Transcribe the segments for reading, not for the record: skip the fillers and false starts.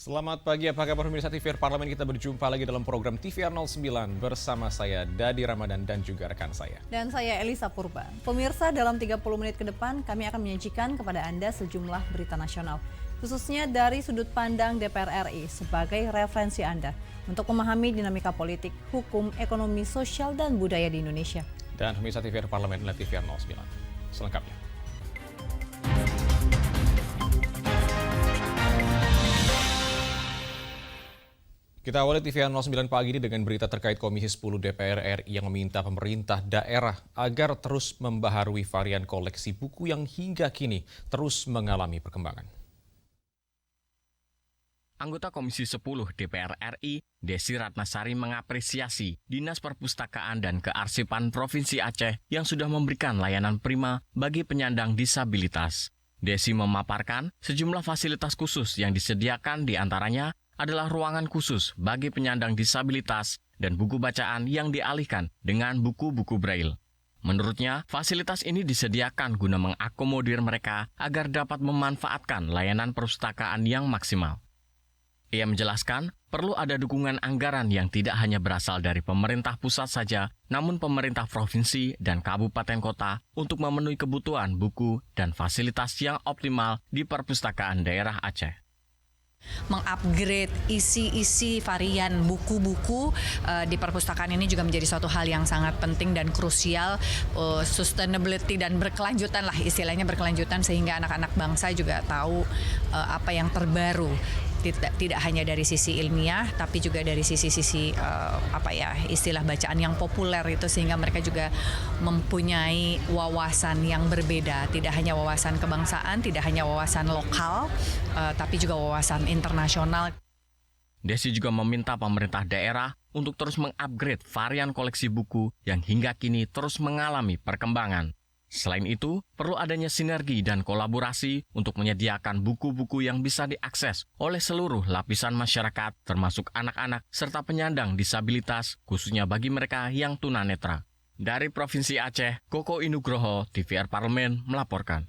Selamat pagi, apa kabar pemirsa TVR Parlemen? Kita berjumpa lagi dalam program TVR 09 bersama saya Dadi Ramadan dan juga rekan saya. Dan saya Elisa Purba. Pemirsa, dalam 30 menit ke depan kami akan menyajikan kepada Anda sejumlah berita nasional, khususnya dari sudut pandang DPR RI sebagai referensi Anda untuk memahami dinamika politik, hukum, ekonomi, sosial, dan budaya di Indonesia. Dan pemirsa TVR Parlemen adalah TVR 09. Selengkapnya. Kita awali TVR 09 pagi ini dengan berita terkait Komisi 10 DPR RI yang meminta pemerintah daerah agar terus membaharui varian koleksi buku yang hingga kini terus mengalami perkembangan. Anggota Komisi 10 DPR RI, Desi Ratnasari mengapresiasi Dinas Perpustakaan dan Kearsipan Provinsi Aceh yang sudah memberikan layanan prima bagi penyandang disabilitas. Desi memaparkan sejumlah fasilitas khusus yang disediakan diantaranya adalah ruangan khusus bagi penyandang disabilitas dan buku bacaan yang dialihkan dengan buku-buku braille. Menurutnya, fasilitas ini disediakan guna mengakomodir mereka agar dapat memanfaatkan layanan perpustakaan yang maksimal. Ia menjelaskan, perlu ada dukungan anggaran yang tidak hanya berasal dari pemerintah pusat saja, namun pemerintah provinsi dan kabupaten kota untuk memenuhi kebutuhan buku dan fasilitas yang optimal di perpustakaan daerah Aceh. Mengupgrade isi-isi varian buku-buku di perpustakaan ini juga menjadi suatu hal yang sangat penting dan krusial, sustainability dan berkelanjutan lah, istilahnya berkelanjutan, sehingga anak-anak bangsa juga tahu apa yang terbaru. Tidak hanya dari sisi ilmiah, tapi juga dari sisi istilah bacaan yang populer itu, sehingga mereka juga mempunyai wawasan yang berbeda, tidak hanya wawasan kebangsaan, tidak hanya wawasan lokal, tapi juga wawasan internasional. Desi juga meminta pemerintah daerah untuk terus mengupgrade varian koleksi buku yang hingga kini terus mengalami perkembangan. Selain itu, perlu adanya sinergi dan kolaborasi untuk menyediakan buku-buku yang bisa diakses oleh seluruh lapisan masyarakat, termasuk anak-anak serta penyandang disabilitas, khususnya bagi mereka yang tunanetra. Dari Provinsi Aceh, Koko Inugroho, TVR Parlemen melaporkan.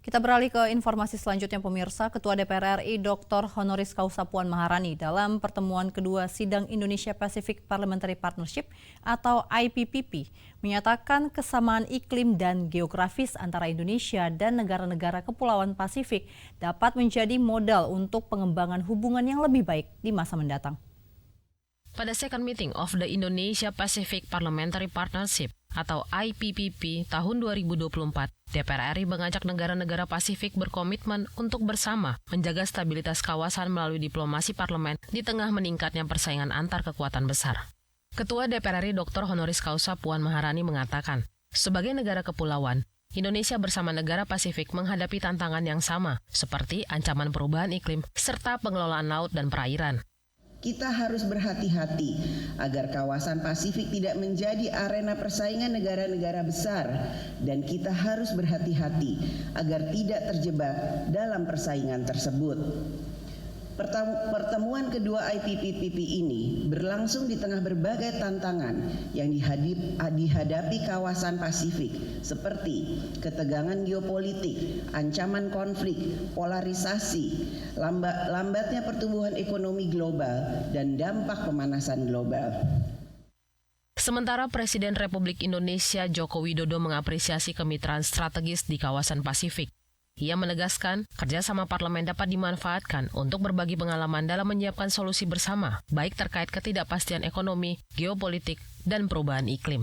Kita beralih ke informasi selanjutnya, pemirsa. Ketua DPR RI Dr. Honoris Causa Puan Maharani dalam pertemuan kedua sidang Indonesia Pacific Parliamentary Partnership atau IPPP menyatakan kesamaan iklim dan geografis antara Indonesia dan negara-negara Kepulauan Pasifik dapat menjadi modal untuk pengembangan hubungan yang lebih baik di masa mendatang. Pada second meeting of the Indonesia Pacific Parliamentary Partnership atau IPPP tahun 2024, DPR RI mengajak negara-negara Pasifik berkomitmen untuk bersama menjaga stabilitas kawasan melalui diplomasi parlemen di tengah meningkatnya persaingan antar kekuatan besar. Ketua DPR RI Dr. Honoris Causa Puan Maharani mengatakan, sebagai negara kepulauan, Indonesia bersama negara Pasifik menghadapi tantangan yang sama, seperti ancaman perubahan iklim serta pengelolaan laut dan perairan. Kita harus berhati-hati agar kawasan Pasifik tidak menjadi arena persaingan negara-negara besar, dan kita harus berhati-hati agar tidak terjebak dalam persaingan tersebut. Pertemuan kedua IPPP ini berlangsung di tengah berbagai tantangan yang dihadapi kawasan Pasifik, seperti ketegangan geopolitik, ancaman konflik, polarisasi, lambatnya pertumbuhan ekonomi global, dan dampak pemanasan global. Sementara Presiden Republik Indonesia Joko Widodo mengapresiasi kemitraan strategis di kawasan Pasifik. Ia menegaskan, kerjasama parlemen dapat dimanfaatkan untuk berbagi pengalaman dalam menyiapkan solusi bersama, baik terkait ketidakpastian ekonomi, geopolitik, dan perubahan iklim.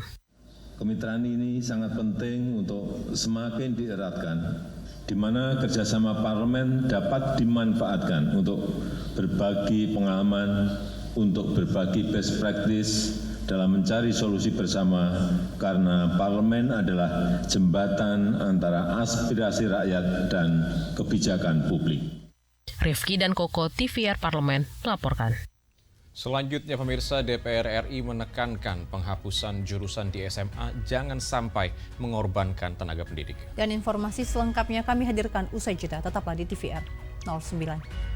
Kemitraan ini sangat penting untuk semakin dieratkan, di mana kerjasama parlemen dapat dimanfaatkan untuk berbagi pengalaman, untuk berbagi best practice dalam mencari solusi bersama, karena parlemen adalah jembatan antara aspirasi rakyat dan kebijakan publik. Rifki dan Koko, TVR Parlemen melaporkan. Selanjutnya pemirsa, DPR RI menekankan penghapusan jurusan di SMA jangan sampai mengorbankan tenaga pendidik. Dan informasi selengkapnya kami hadirkan usai jeda. Tetaplah di TVR 09.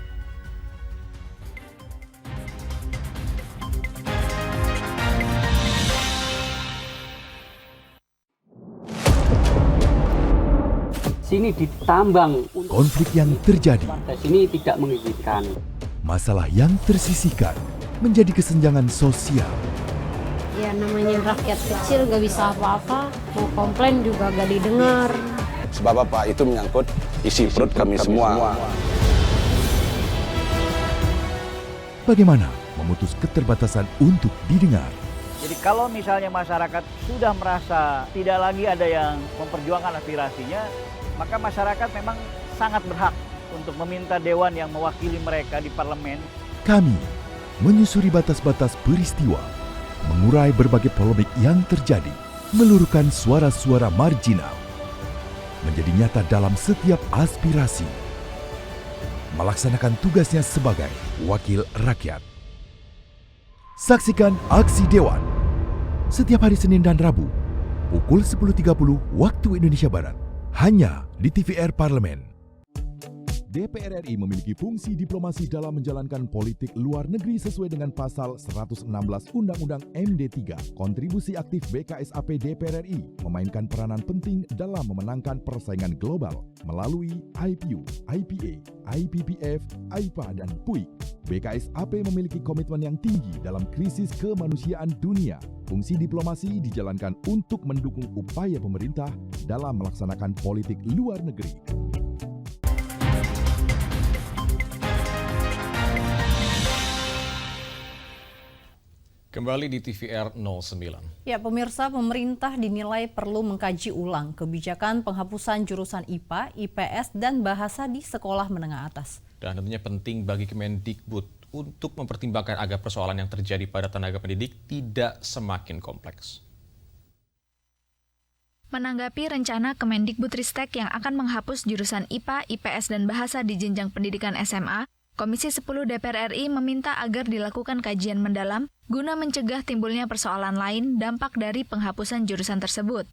sini ditambang. Konflik yang terjadi, Di sini tidak mengizinkan. masalah yang tersisihkan menjadi kesenjangan sosial. Ya namanya rakyat kecil gak bisa apa-apa, mau komplain juga gak didengar. Sebab apa? Itu menyangkut isi perut kami semua. Bagaimana memutus keterbatasan untuk didengar? Jadi kalau misalnya masyarakat sudah merasa tidak lagi ada yang memperjuangkan aspirasinya, maka masyarakat memang sangat berhak untuk meminta dewan yang mewakili mereka di parlemen. Kami menyusuri batas-batas peristiwa, mengurai berbagai polemik yang terjadi, meluruhkan suara-suara marginal, menjadi nyata dalam setiap aspirasi, melaksanakan tugasnya sebagai wakil rakyat. Saksikan Aksi Dewan setiap hari Senin dan Rabu pukul 10.30 waktu Indonesia Barat hanya di TVR Parlemen. DPR RI memiliki fungsi diplomasi dalam menjalankan politik luar negeri sesuai dengan pasal 116 Undang-Undang MD3. Kontribusi aktif BKSAP DPR RI memainkan peranan penting dalam memenangkan persaingan global melalui IPU, IPA, IPPF, IPA, dan PUIK. BKSAP memiliki komitmen yang tinggi dalam krisis kemanusiaan dunia. Fungsi diplomasi dijalankan untuk mendukung upaya pemerintah dalam melaksanakan politik luar negeri. Kembali di TVR 09. Ya, pemirsa, pemerintah dinilai perlu mengkaji ulang kebijakan penghapusan jurusan IPA, IPS, dan bahasa di sekolah menengah atas. Dan tentunya penting bagi Kemendikbud untuk mempertimbangkan agar persoalan yang terjadi pada tenaga pendidik tidak semakin kompleks. Menanggapi rencana Kemendikbudristek yang akan menghapus jurusan IPA, IPS, dan bahasa di jenjang pendidikan SMA, Komisi 10 DPR RI meminta agar dilakukan kajian mendalam guna mencegah timbulnya persoalan lain dampak dari penghapusan jurusan tersebut.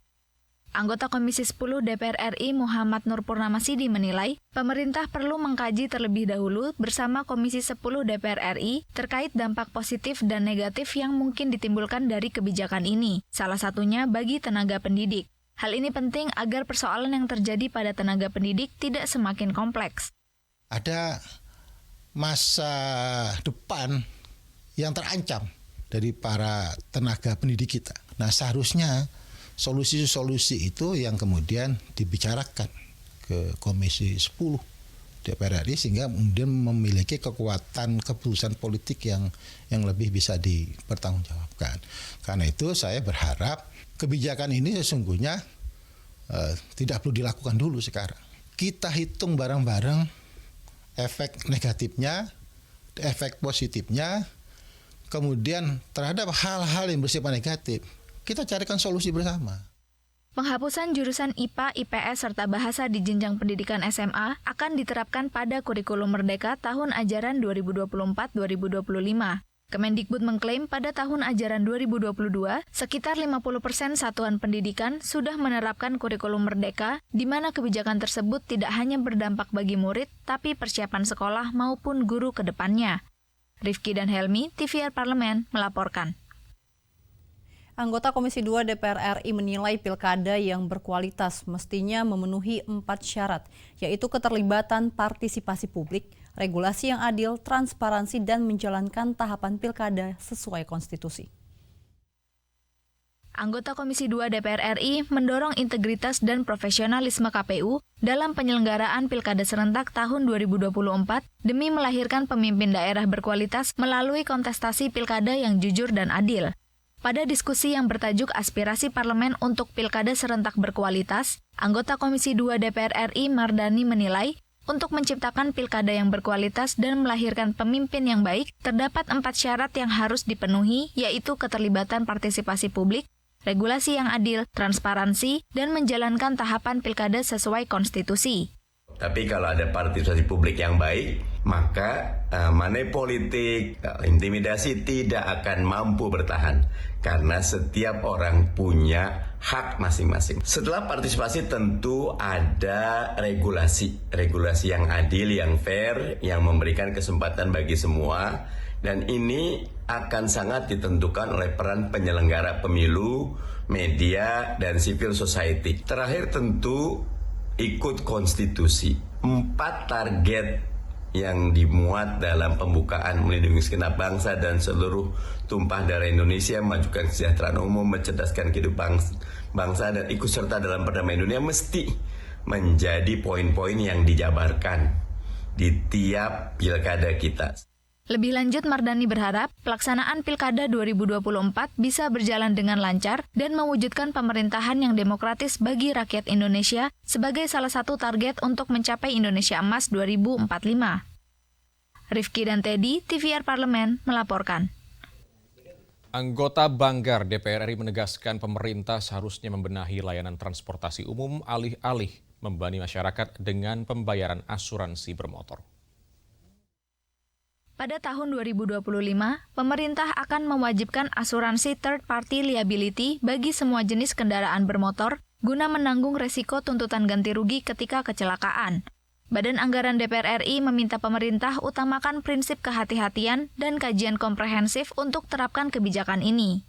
Anggota Komisi 10 DPR RI Muhammad Nur Purnamasidi menilai pemerintah perlu mengkaji terlebih dahulu bersama Komisi 10 DPR RI terkait dampak positif dan negatif yang mungkin ditimbulkan dari kebijakan ini, salah satunya bagi tenaga pendidik. Hal ini penting agar persoalan yang terjadi pada tenaga pendidik tidak semakin kompleks. Ada masa depan yang terancam dari para tenaga pendidik kita. Nah, seharusnya solusi-solusi itu yang kemudian dibicarakan ke Komisi 10 DPR RI sehingga kemudian memiliki kekuatan keputusan politik yang lebih bisa dipertanggungjawabkan. Karena itu saya berharap kebijakan ini sesungguhnya tidak perlu dilakukan dulu sekarang. Kita hitung bareng-bareng efek negatifnya, efek positifnya, kemudian terhadap hal-hal yang bersifat negatif, kita carikan solusi bersama. Penghapusan jurusan IPA, IPS, serta bahasa di jenjang pendidikan SMA akan diterapkan pada kurikulum Merdeka tahun ajaran 2024-2025. Kemendikbud mengklaim pada tahun ajaran 2022, sekitar 50% satuan pendidikan sudah menerapkan kurikulum Merdeka, di mana kebijakan tersebut tidak hanya berdampak bagi murid, tapi persiapan sekolah maupun guru ke depannya. Rifki dan Helmi, TVR Parlemen, melaporkan. Anggota Komisi 2 DPR RI menilai pilkada yang berkualitas mestinya memenuhi 4 syarat, yaitu keterlibatan partisipasi publik, regulasi yang adil, transparansi, dan menjalankan tahapan pilkada sesuai konstitusi. Anggota Komisi 2 DPR RI mendorong integritas dan profesionalisme KPU dalam penyelenggaraan Pilkada Serentak tahun 2024 demi melahirkan pemimpin daerah berkualitas melalui kontestasi pilkada yang jujur dan adil. Pada diskusi yang bertajuk Aspirasi Parlemen untuk Pilkada Serentak Berkualitas, anggota Komisi 2 DPR RI Mardani menilai, untuk menciptakan pilkada yang berkualitas dan melahirkan pemimpin yang baik, terdapat 4 syarat yang harus dipenuhi, yaitu keterlibatan partisipasi publik, regulasi yang adil, transparansi, dan menjalankan tahapan pilkada sesuai konstitusi. Tapi kalau ada partisipasi publik yang baik, maka money politik, intimidasi tidak akan mampu bertahan. Karena setiap orang punya hak masing-masing. Setelah partisipasi tentu ada regulasi yang adil, yang fair, yang memberikan kesempatan bagi semua. Dan ini akan sangat ditentukan oleh peran penyelenggara pemilu, media, dan civil society. Terakhir tentu ikut konstitusi. 4 target yang dimuat dalam pembukaan melindungi segenap bangsa dan seluruh tumpah darah Indonesia, majukan kesejahteraan umum, mencerdaskan kehidupan bangsa, dan ikut serta dalam perdamaian dunia mesti menjadi poin-poin yang dijabarkan di tiap pilkada kita. Lebih lanjut, Mardani berharap pelaksanaan Pilkada 2024 bisa berjalan dengan lancar dan mewujudkan pemerintahan yang demokratis bagi rakyat Indonesia sebagai salah satu target untuk mencapai Indonesia Emas 2045. Rifki dan Teddy, TVR Parlemen, melaporkan. Anggota Banggar DPR RI menegaskan pemerintah seharusnya membenahi layanan transportasi umum alih-alih membebani masyarakat dengan pembayaran asuransi bermotor. Pada tahun 2025, pemerintah akan mewajibkan asuransi third party liability bagi semua jenis kendaraan bermotor guna menanggung resiko tuntutan ganti rugi ketika kecelakaan. Badan Anggaran DPR RI meminta pemerintah utamakan prinsip kehati-hatian dan kajian komprehensif untuk terapkan kebijakan ini.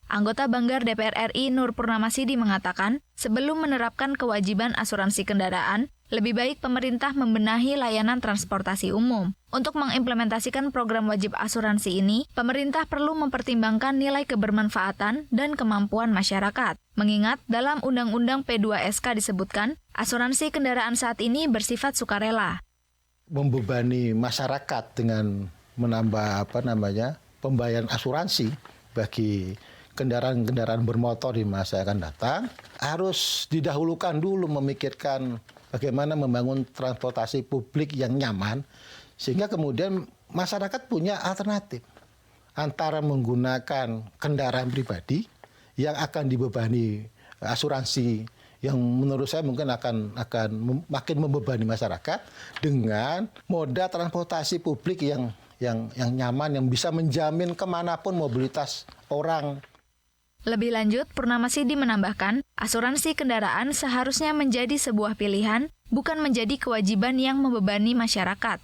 Anggota Banggar DPR RI Nur Purnamasidi mengatakan, sebelum menerapkan kewajiban asuransi kendaraan, lebih baik pemerintah membenahi layanan transportasi umum. Untuk mengimplementasikan program wajib asuransi ini, pemerintah perlu mempertimbangkan nilai kebermanfaatan dan kemampuan masyarakat. Mengingat dalam Undang-Undang P2SK disebutkan, asuransi kendaraan saat ini bersifat sukarela. Membebani masyarakat dengan menambah pembayaran asuransi bagi kendaraan-kendaraan bermotor di masa akan datang, harus didahulukan dulu memikirkan bagaimana membangun transportasi publik yang nyaman, sehingga kemudian masyarakat punya alternatif antara menggunakan kendaraan pribadi yang akan dibebani asuransi yang menurut saya mungkin akan makin membebani masyarakat, dengan moda transportasi publik yang nyaman, yang bisa menjamin kemanapun mobilitas orang. Lebih lanjut, Purnamasidi menambahkan, asuransi kendaraan seharusnya menjadi sebuah pilihan, bukan menjadi kewajiban yang membebani masyarakat.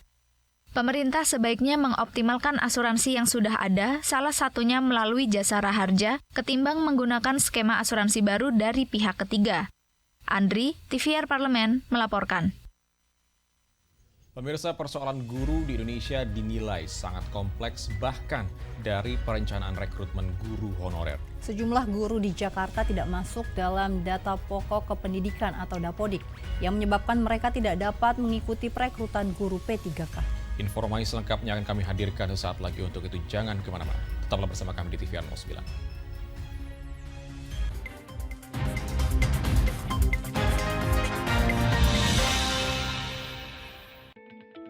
Pemerintah sebaiknya mengoptimalkan asuransi yang sudah ada, salah satunya melalui jasa raharja, ketimbang menggunakan skema asuransi baru dari pihak ketiga. Andri, TVR Parlemen, melaporkan. Pemirsa, persoalan guru di Indonesia dinilai sangat kompleks, bahkan dari perencanaan rekrutmen guru honorer. Sejumlah guru di Jakarta tidak masuk dalam data pokok kependidikan atau Dapodik, yang menyebabkan mereka tidak dapat mengikuti perekrutan guru P3K. Informasi selengkapnya akan kami hadirkan sesaat lagi. Untuk itu jangan kemana-mana. Tetaplah bersama kami di TVR 09.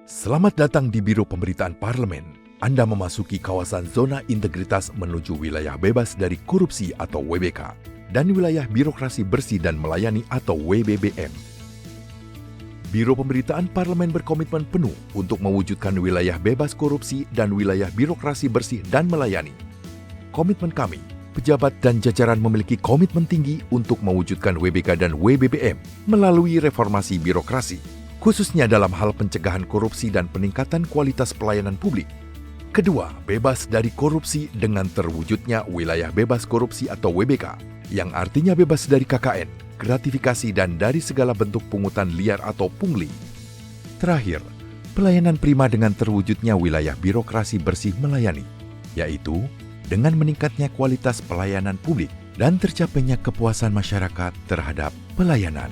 Selamat datang di Biro Pemberitaan Parlemen. Anda memasuki kawasan zona integritas menuju wilayah bebas dari korupsi atau WBK dan wilayah birokrasi bersih dan melayani atau WBBM. Biro Pemberitaan Parlemen berkomitmen penuh untuk mewujudkan wilayah bebas korupsi dan wilayah birokrasi bersih dan melayani. Komitmen kami, pejabat dan jajaran memiliki komitmen tinggi untuk mewujudkan WBK dan WBBM melalui reformasi birokrasi, khususnya dalam hal pencegahan korupsi dan peningkatan kualitas pelayanan publik. Kedua, bebas dari korupsi dengan terwujudnya wilayah bebas korupsi atau WBK, yang artinya bebas dari KKN, gratifikasi dan dari segala bentuk pungutan liar atau pungli. Terakhir, pelayanan prima dengan terwujudnya wilayah birokrasi bersih melayani, yaitu dengan meningkatnya kualitas pelayanan publik dan tercapainya kepuasan masyarakat terhadap pelayanan.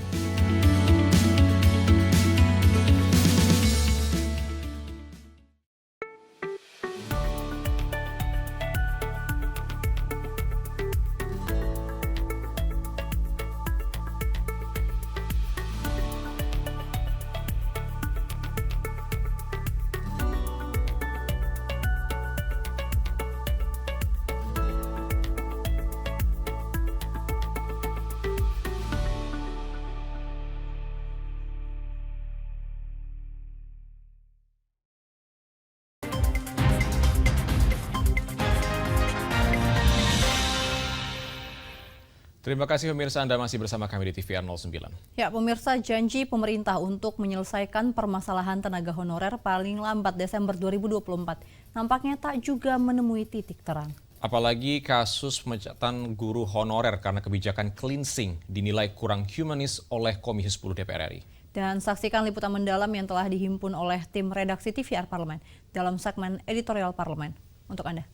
Terima kasih pemirsa, Anda masih bersama kami di TVR 09. Ya, pemirsa, janji pemerintah untuk menyelesaikan permasalahan tenaga honorer paling lambat Desember 2024 nampaknya tak juga menemui titik terang. Apalagi kasus pemecatan guru honorer karena kebijakan cleansing dinilai kurang humanis oleh Komisi 10 DPR RI. Dan saksikan liputan mendalam yang telah dihimpun oleh tim redaksi TVR Parlemen dalam segmen editorial Parlemen untuk Anda.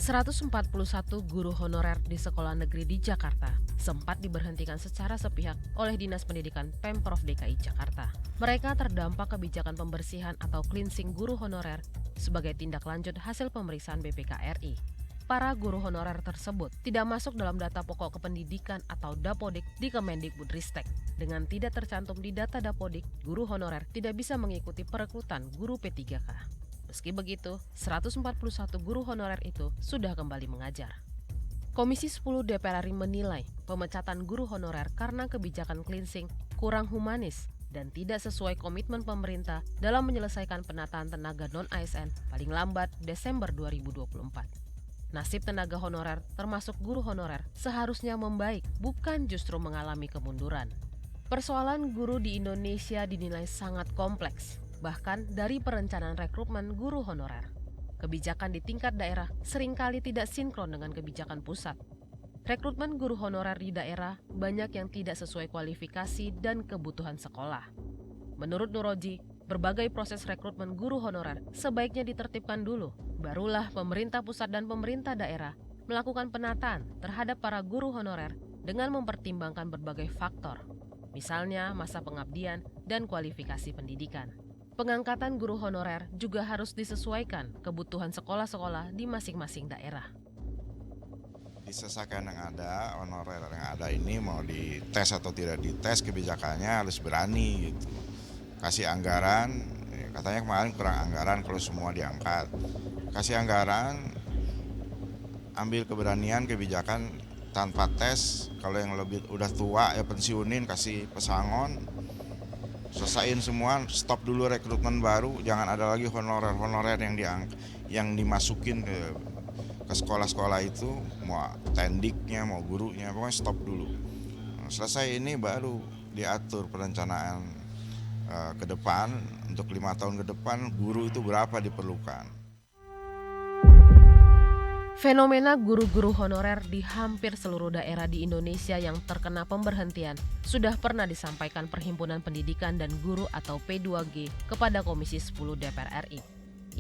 ...141 guru honorer di sekolah negeri di Jakarta sempat diberhentikan secara sepihak oleh Dinas Pendidikan Pemprov DKI Jakarta. Mereka terdampak kebijakan pembersihan atau cleansing guru honorer sebagai tindak lanjut hasil pemeriksaan BPK RI. Para guru honorer tersebut tidak masuk dalam data pokok kependidikan atau Dapodik di Kemendikbudristek. Dengan tidak tercantum di data Dapodik, guru honorer tidak bisa mengikuti perekrutan guru P3K. Meski begitu, 141 guru honorer itu sudah kembali mengajar. Komisi 10 DPR RI menilai pemecatan guru honorer karena kebijakan cleansing kurang humanis dan tidak sesuai komitmen pemerintah dalam menyelesaikan penataan tenaga non-ASN paling lambat Desember 2024. Nasib tenaga honorer termasuk guru honorer seharusnya membaik, bukan justru mengalami kemunduran. Persoalan guru di Indonesia dinilai sangat kompleks. Bahkan dari perencanaan rekrutmen guru honorer. Kebijakan di tingkat daerah seringkali tidak sinkron dengan kebijakan pusat. Rekrutmen guru honorer di daerah banyak yang tidak sesuai kualifikasi dan kebutuhan sekolah. Menurut Nuroji, berbagai proses rekrutmen guru honorer sebaiknya ditertibkan dulu, barulah pemerintah pusat dan pemerintah daerah melakukan penataan terhadap para guru honorer dengan mempertimbangkan berbagai faktor, misalnya masa pengabdian dan kualifikasi pendidikan. Pengangkatan guru honorer juga harus disesuaikan kebutuhan sekolah-sekolah di masing-masing daerah. Disesuaikan yang ada, honorer yang ada ini mau dites atau tidak dites, kebijakannya harus berani gitu. Kasih anggaran, katanya kemarin kurang anggaran kalau semua diangkat. Kasih anggaran, ambil keberanian, kebijakan tanpa tes. Kalau yang lebih udah tua ya pensiunin, kasih pesangon. Selesaiin semua, stop dulu rekrutmen baru, jangan ada lagi honorer yang dimasukin ke sekolah-sekolah itu, mau tendiknya, mau gurunya, pokoknya stop dulu. Selesai ini baru diatur perencanaan ke depan, untuk 5 tahun ke depan guru itu berapa diperlukan. Fenomena guru-guru honorer di hampir seluruh daerah di Indonesia yang terkena pemberhentian sudah pernah disampaikan Perhimpunan Pendidikan dan Guru atau P2G kepada Komisi 10 DPR RI.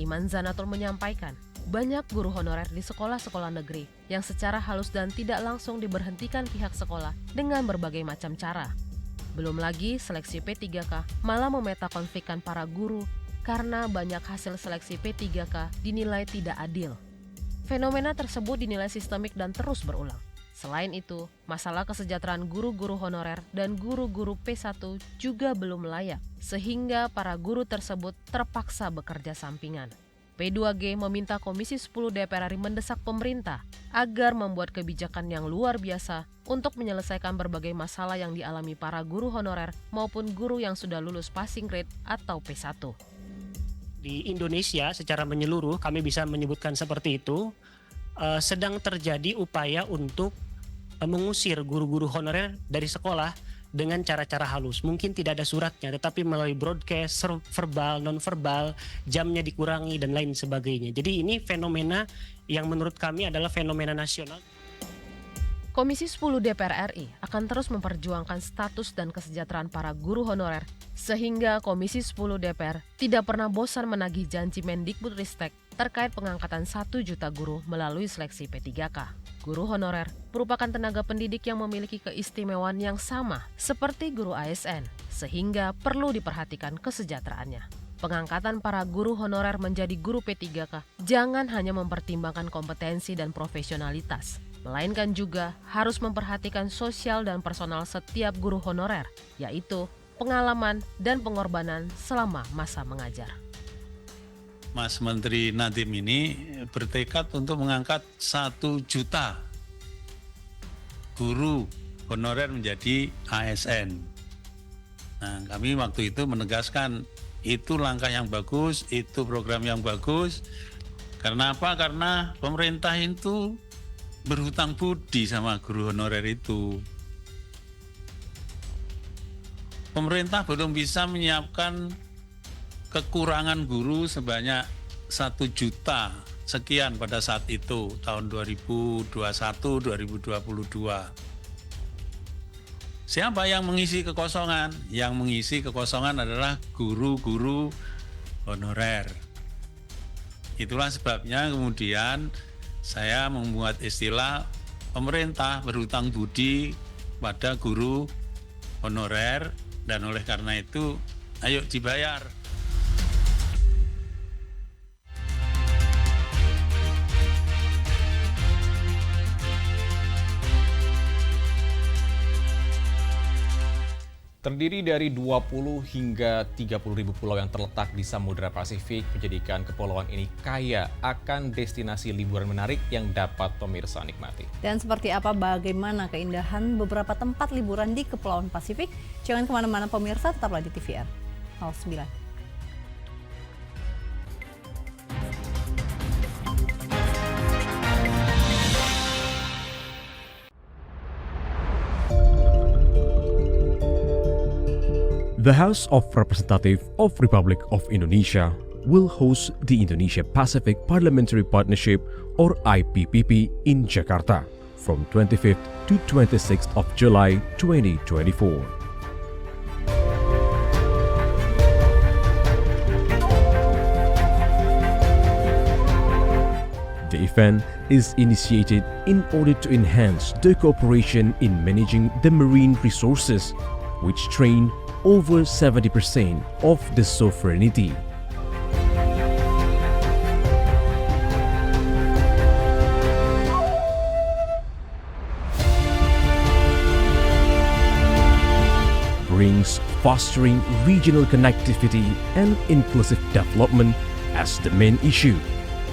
Iman Zanatul menyampaikan, banyak guru honorer di sekolah-sekolah negeri yang secara halus dan tidak langsung diberhentikan pihak sekolah dengan berbagai macam cara. Belum lagi seleksi P3K malah memetakonflikkan para guru karena banyak hasil seleksi P3K dinilai tidak adil. Fenomena tersebut dinilai sistemik dan terus berulang. Selain itu, masalah kesejahteraan guru-guru honorer dan guru-guru P1 juga belum layak, sehingga para guru tersebut terpaksa bekerja sampingan. P2G meminta Komisi 10 DPR RI mendesak pemerintah agar membuat kebijakan yang luar biasa untuk menyelesaikan berbagai masalah yang dialami para guru honorer maupun guru yang sudah lulus passing grade atau P1. Di Indonesia secara menyeluruh, kami bisa menyebutkan seperti itu, sedang terjadi upaya untuk mengusir guru-guru honorer dari sekolah dengan cara-cara halus. Mungkin tidak ada suratnya, tetapi melalui broadcast, verbal, non-verbal, jamnya dikurangi, dan lain sebagainya. Jadi ini fenomena yang menurut kami adalah fenomena nasional. Komisi 10 DPR RI akan terus memperjuangkan status dan kesejahteraan para guru honorer, sehingga Komisi 10 DPR tidak pernah bosan menagih janji Mendikbudristek terkait pengangkatan 1 juta guru melalui seleksi P3K. Guru honorer merupakan tenaga pendidik yang memiliki keistimewaan yang sama seperti guru ASN, sehingga perlu diperhatikan kesejahteraannya. Pengangkatan para guru honorer menjadi guru P3K jangan hanya mempertimbangkan kompetensi dan profesionalitas, melainkan juga harus memperhatikan sosial dan personal setiap guru honorer, yaitu pengalaman dan pengorbanan selama masa mengajar. Mas Menteri Nadiem ini bertekad untuk mengangkat 1 juta guru honorer menjadi ASN. Nah, kami waktu itu menegaskan itu langkah yang bagus, itu program yang bagus. Karena apa? Karena pemerintah itu berhutang budi sama guru honorer itu. Pemerintah belum bisa menyiapkan kekurangan guru sebanyak 1 juta sekian pada saat itu, tahun 2021-2022. Siapa yang mengisi kekosongan? Yang mengisi kekosongan adalah guru-guru honorer. Itulah sebabnya kemudian saya membuat istilah pemerintah berhutang budi pada guru honorer, dan oleh karena itu ayo dibayar. Terdiri dari 20 hingga 30 ribu pulau yang terletak di Samudra Pasifik menjadikan kepulauan ini kaya akan destinasi liburan menarik yang dapat pemirsa nikmati. Dan seperti apa bagaimana keindahan beberapa tempat liburan di Kepulauan Pasifik? Jangan kemana-mana pemirsa, tetaplah di TVR 09. The House of Representatives of Republic of Indonesia will host the Indonesia Pacific Parliamentary Partnership or IPPP in Jakarta from 25th to 26th of July 2024. The event is initiated in order to enhance the cooperation in managing the marine resources, which drain over 70% of the sovereignty. Brings fostering regional connectivity and inclusive development as the main issue.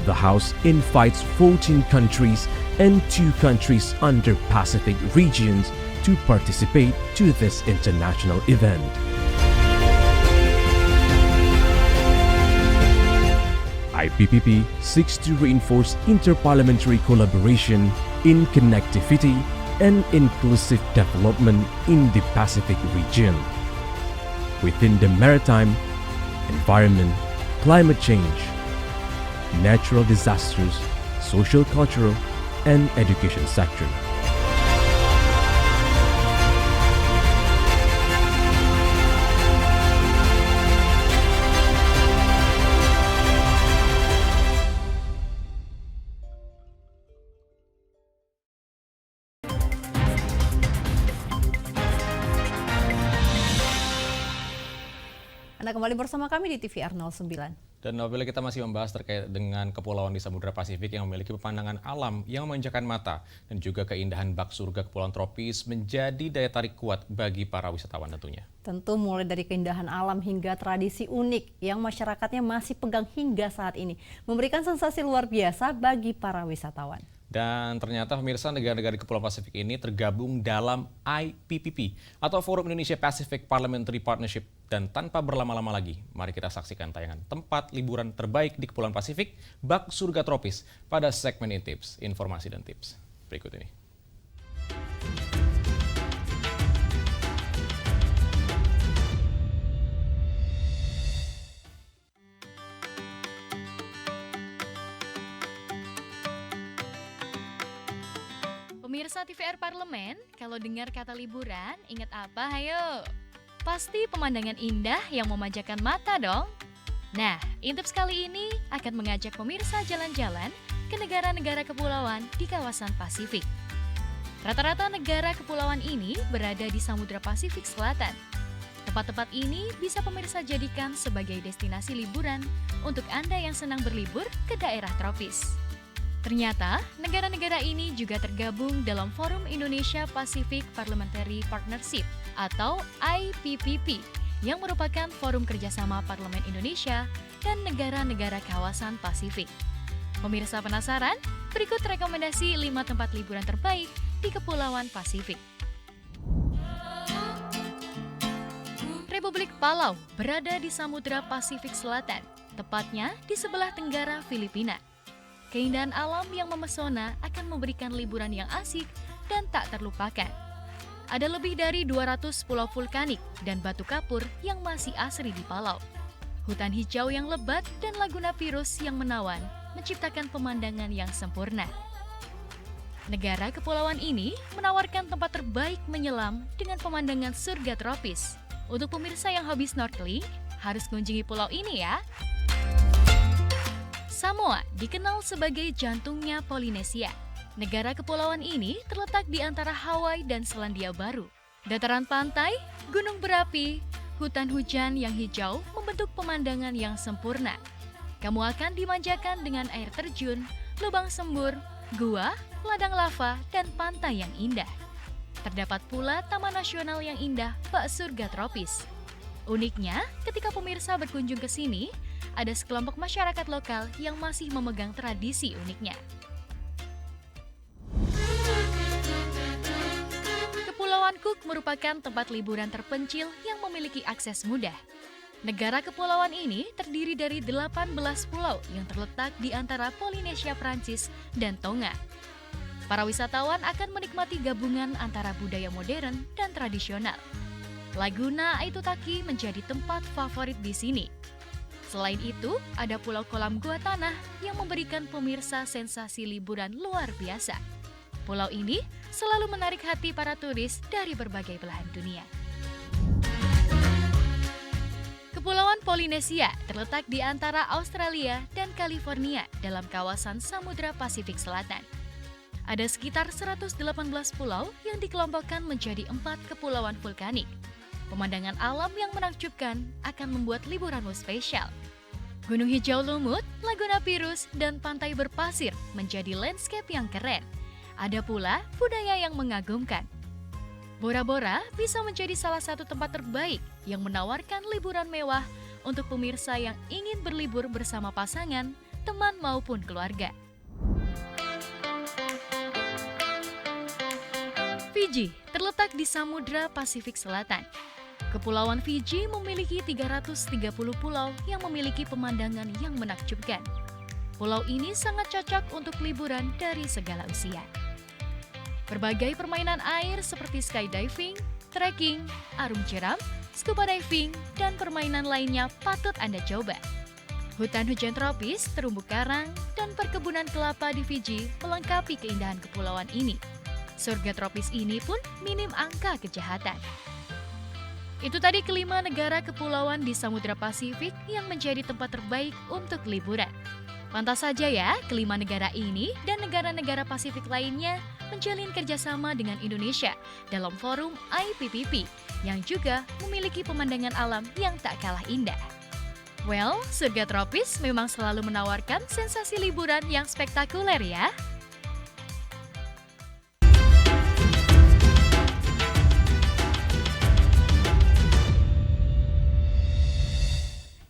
The House invites 14 countries and 2 countries under Pacific regions to participate to this international event. IPPP seeks to reinforce interparliamentary collaboration in connectivity and inclusive development in the Pacific region. Within the maritime, environment, climate change, natural disasters, social, cultural, and education sector. Anda kembali bersama kami di TVR 09. Dan apabila kita masih membahas terkait dengan kepulauan di Samudra Pasifik yang memiliki pemandangan alam yang memanjakan mata dan juga keindahan bak surga kepulauan tropis menjadi daya tarik kuat bagi para wisatawan tentunya. Tentu mulai dari keindahan alam hingga tradisi unik yang masyarakatnya masih pegang hingga saat ini, memberikan sensasi luar biasa bagi para wisatawan. Dan ternyata pemirsa, negara-negara di Kepulauan Pasifik ini tergabung dalam IPPP atau Forum Indonesia Pacific Parliamentary Partnership. Dan tanpa berlama-lama lagi, mari kita saksikan tayangan tempat liburan terbaik di Kepulauan Pasifik, bak surga tropis pada segmen Tips, Informasi dan Tips. Berikut ini. Pemirsa TVR Parlemen, kalau dengar kata liburan, ingat apa? Hayo! Pasti pemandangan indah yang memanjakan mata dong. Nah, Intips kali ini akan mengajak pemirsa jalan-jalan ke negara-negara kepulauan di kawasan Pasifik. Rata-rata negara kepulauan ini berada di Samudra Pasifik Selatan. Tempat-tempat ini bisa pemirsa jadikan sebagai destinasi liburan untuk Anda yang senang berlibur ke daerah tropis. Ternyata, negara-negara ini juga tergabung dalam Forum Indonesia Pacific Parliamentary Partnership atau IPPP yang merupakan forum kerjasama Parlemen Indonesia dan negara-negara kawasan Pasifik. Pemirsa penasaran? Berikut rekomendasi 5 tempat liburan terbaik di Kepulauan Pasifik. Republik Palau berada di Samudra Pasifik Selatan, tepatnya di sebelah tenggara Filipina. keindahan alam yang memesona akan memberikan liburan yang asik dan tak terlupakan. Ada lebih dari 200 pulau vulkanik dan batu kapur yang masih asri di Palau. Hutan hijau yang lebat dan Laguna Virus yang menawan menciptakan pemandangan yang sempurna. Negara kepulauan ini menawarkan tempat terbaik menyelam dengan pemandangan surga tropis. Untuk pemirsa yang hobi snorkeling, harus kunjungi pulau ini ya. Samoa dikenal sebagai jantungnya Polinesia. Negara kepulauan ini terletak di antara Hawaii dan Selandia Baru. Dataran pantai, gunung berapi, hutan hujan yang hijau membentuk pemandangan yang sempurna. Kamu akan dimanjakan dengan air terjun, lubang sembur, gua, ladang lava, dan pantai yang indah. Terdapat pula Taman Nasional yang indah, bak surga tropis. Uniknya, ketika pemirsa berkunjung ke sini, ada sekelompok masyarakat lokal yang masih memegang tradisi uniknya. Kepulauan Cook merupakan tempat liburan terpencil yang memiliki akses mudah. Negara kepulauan ini terdiri dari 18 pulau yang terletak di antara Polinesia Prancis dan Tonga. Para wisatawan akan menikmati gabungan antara budaya modern dan tradisional. Laguna Aitutaki menjadi tempat favorit di sini. Selain itu, ada pulau kolam gua tanah yang memberikan pemirsa sensasi liburan luar biasa. Pulau ini selalu menarik hati para turis dari berbagai belahan dunia. Kepulauan Polinesia terletak di antara Australia dan California dalam kawasan Samudra Pasifik Selatan. Ada sekitar 118 pulau yang dikelompokkan menjadi 4 kepulauan vulkanik. Pemandangan alam yang menakjubkan akan membuat liburanmu spesial. Gunung hijau lumut, Laguna Virus, dan pantai berpasir menjadi landscape yang keren. Ada pula budaya yang mengagumkan. Bora Bora bisa menjadi salah satu tempat terbaik yang menawarkan liburan mewah untuk pemirsa yang ingin berlibur bersama pasangan, teman maupun keluarga. Fiji terletak di Samudra Pasifik Selatan. Kepulauan Fiji memiliki 330 pulau yang memiliki pemandangan yang menakjubkan. Pulau ini sangat cocok untuk liburan dari segala usia. Berbagai permainan air seperti skydiving, trekking, arung jeram, scuba diving, dan permainan lainnya patut Anda coba. Hutan hujan tropis, terumbu karang, dan perkebunan kelapa di Fiji melengkapi keindahan kepulauan ini. Surga tropis ini pun minim angka kejahatan. Itu tadi kelima negara kepulauan di Samudra Pasifik yang menjadi tempat terbaik untuk liburan. Pantas saja ya, kelima negara ini dan negara-negara Pasifik lainnya menjalin kerjasama dengan Indonesia dalam forum IPPP yang juga memiliki pemandangan alam yang tak kalah indah. Well, surga tropis memang selalu menawarkan sensasi liburan yang spektakuler ya.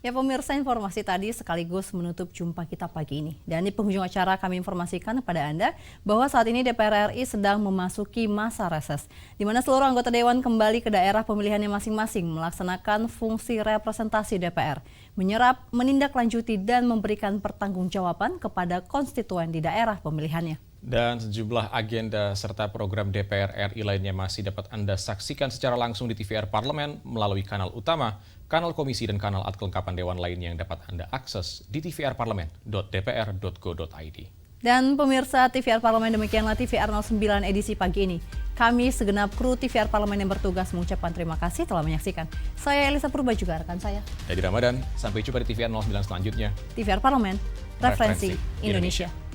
Ya pemirsa, informasi tadi sekaligus menutup jumpa kita pagi ini. Dan di penghujung acara kami informasikan kepada Anda bahwa saat ini DPR RI sedang memasuki masa reses, di mana seluruh anggota Dewan kembali ke daerah pemilihannya masing-masing melaksanakan fungsi representasi DPR, menyerap, menindaklanjuti, dan memberikan pertanggungjawaban kepada konstituen di daerah pemilihannya. Dan sejumlah agenda serta program DPR RI lainnya masih dapat Anda saksikan secara langsung di TVR Parlemen melalui kanal utama, kanal komisi, dan kanal ad kelengkapan dewan lainnya yang dapat Anda akses di tvrparlemen.dpr.go.id. Dan pemirsa TVR Parlemen, demikianlah TVR 09 edisi pagi ini. Kami segenap kru TVR Parlemen yang bertugas mengucapkan terima kasih telah menyaksikan. Saya Elisa Purba, juga rekan saya Edi Ramadan. Sampai jumpa di TVR 09 selanjutnya. TVR Parlemen, referensi Indonesia.